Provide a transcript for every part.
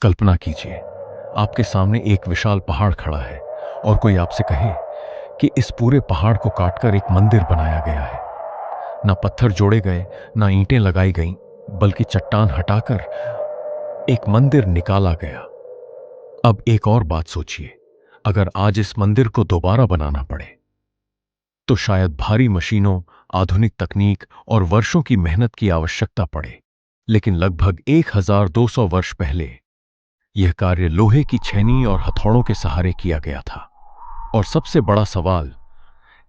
कल्पना कीजिए, आपके सामने एक विशाल पहाड़ खड़ा है और कोई आपसे कहे कि इस पूरे पहाड़ को काटकर एक मंदिर बनाया गया है। ना पत्थर जोड़े गए, ना ईंटें लगाई गईं, बल्कि चट्टान हटाकर एक मंदिर निकाला गया। अब एक और बात सोचिए, अगर आज इस मंदिर को दोबारा बनाना पड़े तो शायद भारी मशीनों, आधुनिक तकनीक और वर्षों की मेहनत की आवश्यकता पड़े। लेकिन लगभग 1200 वर्ष पहले यह कार्य लोहे की छेनी और हथौड़ों के सहारे किया गया था। और सबसे बड़ा सवाल,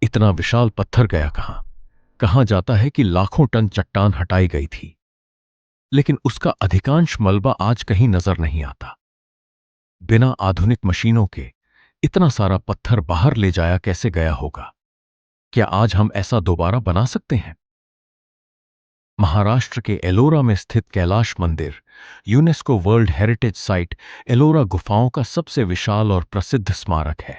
इतना विशाल पत्थर गया कहां? कहा जाता है कि लाखों टन चट्टान हटाई गई थी, लेकिन उसका अधिकांश मलबा आज कहीं नजर नहीं आता। बिना आधुनिक मशीनों के इतना सारा पत्थर बाहर ले जाया कैसे गया होगा? क्या आज हम ऐसा दोबारा बना सकते हैं? महाराष्ट्र के एलोरा में स्थित कैलाश मंदिर UNESCO world heritage site Ellora गुफाओं का सबसे विशाल और प्रसिद्ध स्मारक है।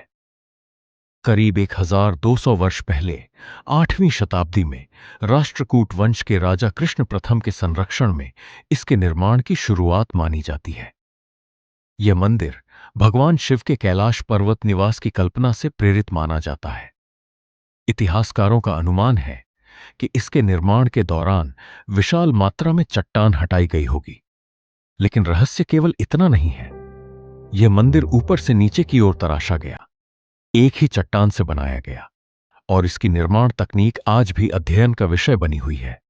करीब 1200 वर्ष पहले 8वीं शताब्दी में राष्ट्रकूट वंश के राजा कृष्ण प्रथम के संरक्षण में इसके निर्माण की शुरुआत मानी जाती है। यह मंदिर भगवान शिव के कैलाश पर्वत निवास की कल्पना से प्रेरित माना जाता है। इतिहासकारों का अनुमान है कि इसके निर्माण के दौरान विशाल मात्रा में चट्टान हटाई गई होगी। लेकिन रहस्य केवल इतना नहीं है। यह मंदिर ऊपर से नीचे की ओर तराशा गया, एक ही चट्टान से बनाया गया, और इसकी निर्माण तकनीक आज भी अध्ययन का विषय बनी हुई है।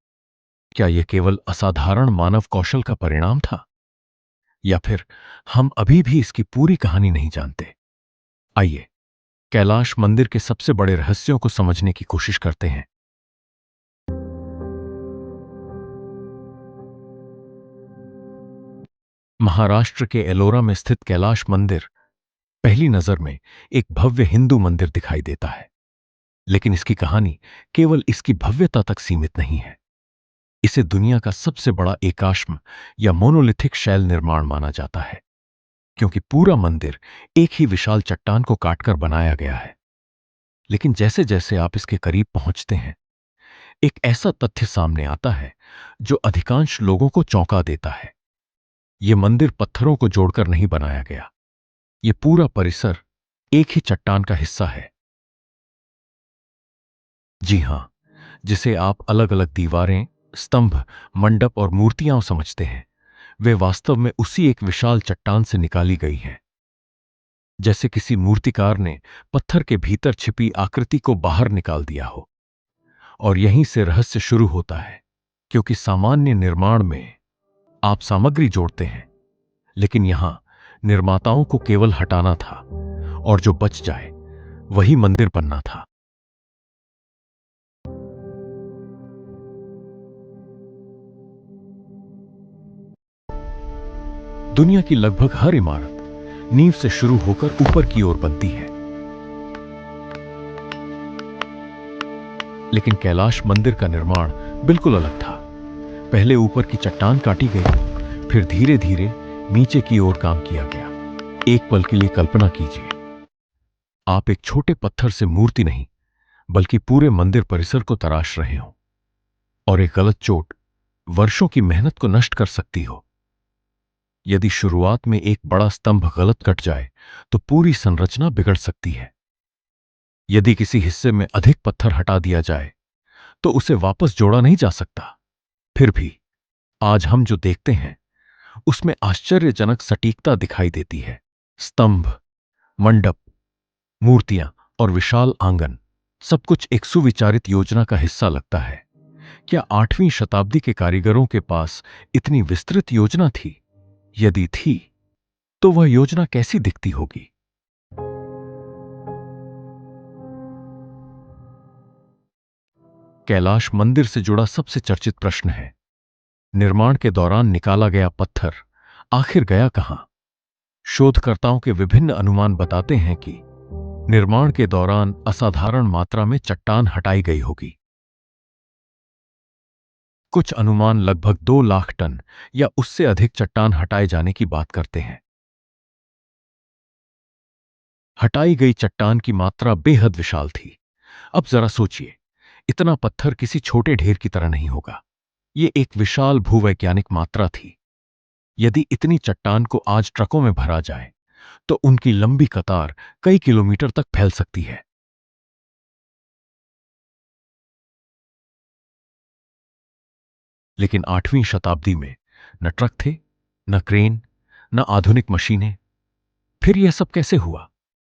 क्या यह केवल असाधारण मानव कौशल का परिणाम था, या फिर हम अभी भी इसकी पूरी कहानी नहीं जानते? आइए कैलाश मंदिर के सबसे बड़े रहस्यों को समझने की कोशिश करते हैं। महाराष्ट्र के एलोरा में स्थित कैलाश मंदिर पहली नजर में एक भव्य हिंदू मंदिर दिखाई देता है, लेकिन इसकी कहानी केवल इसकी भव्यता तक सीमित नहीं है। इसे दुनिया का सबसे बड़ा एकाश्म या मोनोलिथिक शैल निर्माण माना जाता है, क्योंकि पूरा मंदिर एक ही विशाल चट्टान को काटकर बनाया गया है। लेकिन जैसे जैसे आप इसके करीब पहुंचते हैं, एक ऐसा तथ्य सामने आता है जो अधिकांश लोगों को चौंका देता है। यह मंदिर पत्थरों को जोड़कर नहीं बनाया गया। यह पूरा परिसर एक ही चट्टान का हिस्सा है। जी हां, जिसे आप अलग अलग दीवारें, स्तंभ, मंडप और मूर्तियां समझते हैं, वे वास्तव में उसी एक विशाल चट्टान से निकाली गई हैं। जैसे किसी मूर्तिकार ने पत्थर के भीतर छिपी आकृति को बाहर निकाल दिया हो। और यहीं से रहस्य शुरू होता है, क्योंकि सामान्य निर्माण में आप सामग्री जोड़ते हैं, लेकिन यहां निर्माताओं को केवल हटाना था, और जो बच जाए वही मंदिर बनना था। दुनिया की लगभग हर इमारत नींव से शुरू होकर ऊपर की ओर बनती है, लेकिन कैलाश मंदिर का निर्माण बिल्कुल अलग था। पहले ऊपर की चट्टान काटी गई, फिर धीरे धीरे नीचे की ओर काम किया गया। एक पल के लिए कल्पना कीजिए, आप एक छोटे पत्थर से मूर्ति नहीं, बल्कि पूरे मंदिर परिसर को तराश रहे हो, और एक गलत चोट वर्षों की मेहनत को नष्ट कर सकती हो। यदि शुरुआत में एक बड़ा स्तंभ गलत कट जाए तो पूरी संरचना बिगड़ सकती है। यदि किसी हिस्से में अधिक पत्थर हटा दिया जाए तो उसे वापस जोड़ा नहीं जा सकता। फिर भी आज हम जो देखते हैं उसमें आश्चर्यजनक सटीकता दिखाई देती है। स्तंभ, मंडप, मूर्तियां और विशाल आंगन, सब कुछ एक सुविचारित योजना का हिस्सा लगता है। क्या 8वीं शताब्दी के कारीगरों के पास इतनी विस्तृत योजना थी? यदि थी, तो वह योजना कैसी दिखती होगी? कैलाश मंदिर से जुड़ा सबसे चर्चित प्रश्न है, निर्माण के दौरान निकाला गया पत्थर आखिर गया कहां? शोधकर्ताओं के विभिन्न अनुमान बताते हैं कि निर्माण के दौरान असाधारण मात्रा में चट्टान हटाई गई होगी। कुछ अनुमान लगभग 2 लाख टन या उससे अधिक चट्टान हटाए जाने की बात करते हैं। हटाई गई चट्टान की मात्रा बेहद विशाल थी। अब जरा सोचिए, इतना पत्थर किसी छोटे ढेर की तरह नहीं होगा। ये एक विशाल भूवैज्ञानिक मात्रा थी। यदि इतनी चट्टान को आज ट्रकों में भरा जाए तो उनकी लंबी कतार कई किलोमीटर तक फैल सकती है। लेकिन 8वीं शताब्दी में न ट्रक थे, न क्रेन, न आधुनिक मशीनें। फिर यह सब कैसे हुआ?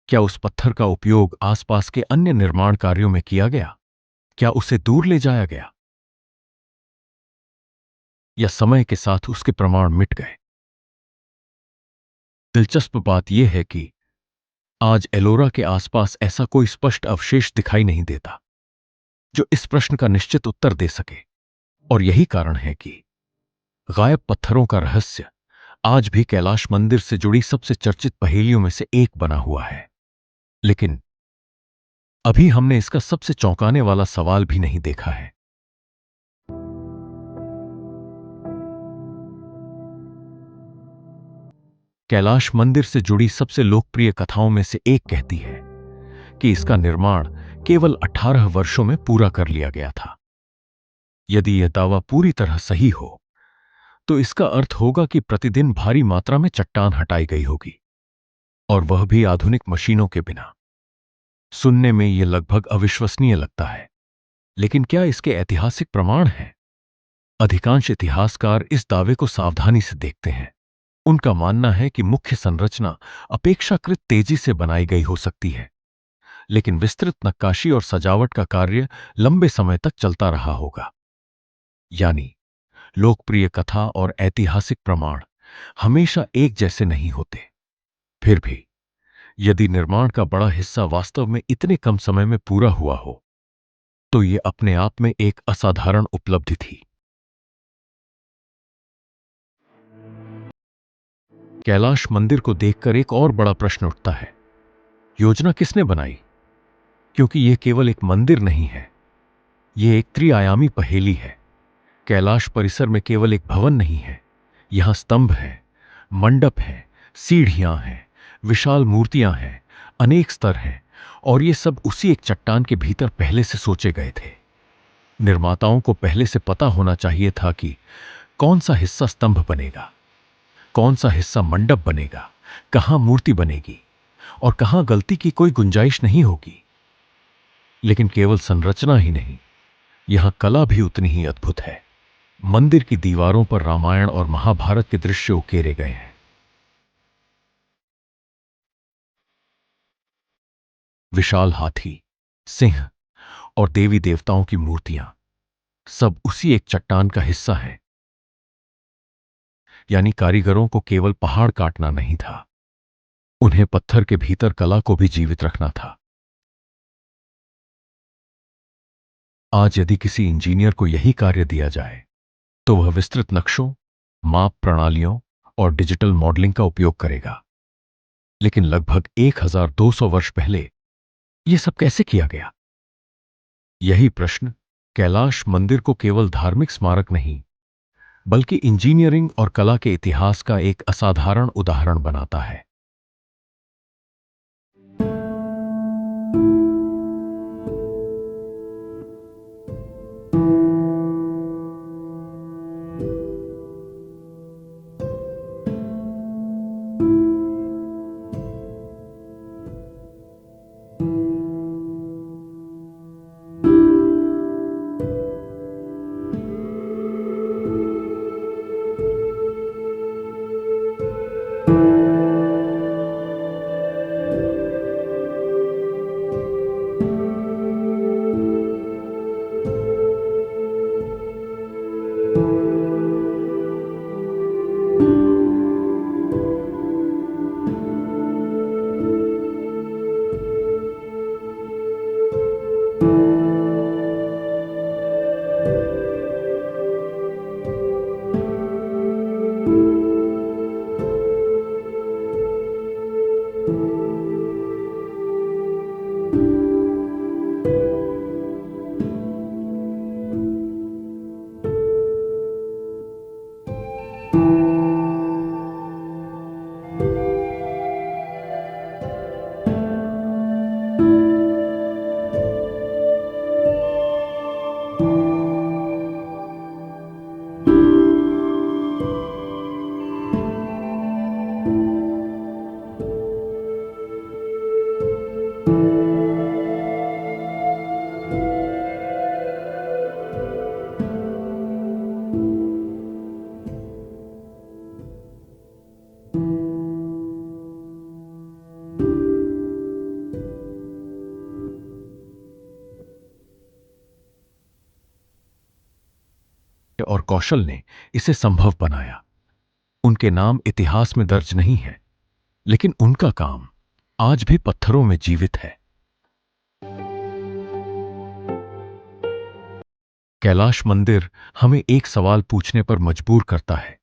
क्या उस पत्थर का उपयोग आसपास के अन्य निर्माण कार्यों में किया गया? क्या उसे दूर ले जाया गया? या समय के साथ उसके प्रमाण मिट गए? दिलचस्प बात यह है कि आज एलोरा के आसपास ऐसा कोई स्पष्ट अवशेष दिखाई नहीं देता जो इस प्रश्न का निश्चित उत्तर दे सके। और यही कारण है कि गायब पत्थरों का रहस्य आज भी कैलाश मंदिर से जुड़ी सबसे चर्चित पहेलियों में से एक बना हुआ है। लेकिन अभी हमने इसका सबसे चौंकाने वाला सवाल भी नहीं देखा है। कैलाश मंदिर से जुड़ी सबसे लोकप्रिय कथाओं में से एक कहती है कि इसका निर्माण केवल 18 वर्षों में पूरा कर लिया गया था। यदि यह दावा पूरी तरह सही हो तो इसका अर्थ होगा कि प्रतिदिन भारी मात्रा में चट्टान हटाई गई होगी, और वह भी आधुनिक मशीनों के बिना। सुनने में यह लगभग अविश्वसनीय लगता है, लेकिन क्या इसके ऐतिहासिक प्रमाण हैं? अधिकांश इतिहासकार इस दावे को सावधानी से देखते हैं। उनका मानना है कि मुख्य संरचना अपेक्षाकृत तेजी से बनाई गई हो सकती है, लेकिन विस्तृत नक्काशी और सजावट का कार्य लंबे समय तक चलता रहा होगा। यानी लोकप्रिय कथा और ऐतिहासिक प्रमाण हमेशा एक जैसे नहीं होते। फिर भी यदि निर्माण का बड़ा हिस्सा वास्तव में इतने कम समय में पूरा हुआ हो तो यह अपने आप में एक असाधारण उपलब्धि थी। कैलाश मंदिर को देखकर एक और बड़ा प्रश्न उठता है, योजना किसने बनाई? क्योंकि यह केवल एक मंदिर नहीं है, यह एक त्रिआयामी पहेली है। कैलाश परिसर में केवल एक भवन नहीं है, यहां स्तंभ है, मंडप है, सीढ़ियां हैं, विशाल मूर्तियां हैं, अनेक स्तर हैं, और ये सब उसी एक चट्टान के भीतर पहले से सोचे गए थे। निर्माताओं को पहले से पता होना चाहिए था कि कौन सा हिस्सा स्तंभ बनेगा, कौन सा हिस्सा मंडप बनेगा, कहां मूर्ति बनेगी और कहां गलती की कोई गुंजाइश नहीं होगी। लेकिन केवल संरचना ही नहीं, यहां कला भी उतनी ही अद्भुत है। मंदिर की दीवारों पर रामायण और महाभारत के दृश्य उकेरे गए हैं। विशाल हाथी, सिंह और देवी देवताओं की मूर्तियां सब उसी एक चट्टान का हिस्सा हैं। यानी कारीगरों को केवल पहाड़ काटना नहीं था, उन्हें पत्थर के भीतर कला को भी जीवित रखना था। आज यदि किसी इंजीनियर को यही कार्य दिया जाए तो वह विस्तृत नक्शों, माप प्रणालियों और डिजिटल मॉडलिंग का उपयोग करेगा। लेकिन लगभग 1200 वर्ष पहले यह सब कैसे किया गया? यही प्रश्न कैलाश मंदिर को केवल धार्मिक स्मारक नहीं बल्कि इंजीनियरिंग और कला के इतिहास का एक असाधारण उदाहरण बनाता है। कौशल ने इसे संभव बनाया। उनके नाम इतिहास में दर्ज नहीं है, लेकिन उनका काम आज भी पत्थरों में जीवित है। कैलाश मंदिर हमें एक सवाल पूछने पर मजबूर करता है,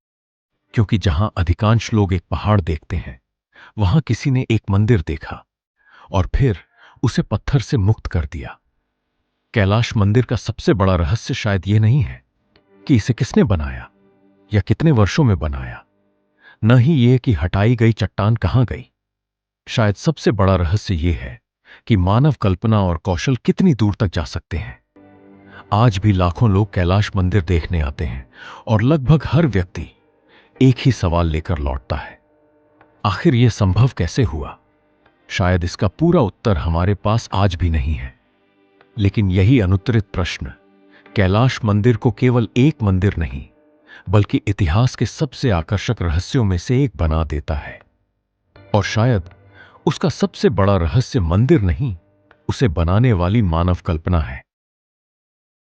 क्योंकि जहां अधिकांश लोग एक पहाड़ देखते हैं, वहां किसी ने एक मंदिर देखा और फिर उसे पत्थर से मुक्त कर दिया। कैलाश मंदिर का सबसे बड़ा रहस्य शायद यह नहीं है कि इसे किसने बनाया या कितने वर्षों में बनाया, न ही यह कि हटाई गई चट्टान कहां गई। शायद सबसे बड़ा रहस्य यह है कि मानव कल्पना और कौशल कितनी दूर तक जा सकते हैं। आज भी लाखों लोग कैलाश मंदिर देखने आते हैं और लगभग हर व्यक्ति एक ही सवाल लेकर लौटता है, आखिर यह संभव कैसे हुआ? शायद इसका पूरा उत्तर हमारे पास आज भी नहीं है, लेकिन यही अनुत्तरित प्रश्न कैलाश मंदिर को केवल एक मंदिर नहीं, बल्कि इतिहास के सबसे आकर्षक रहस्यों में से एक बना देता है। और शायद उसका सबसे बड़ा रहस्य मंदिर नहीं, उसे बनाने वाली मानव कल्पना है।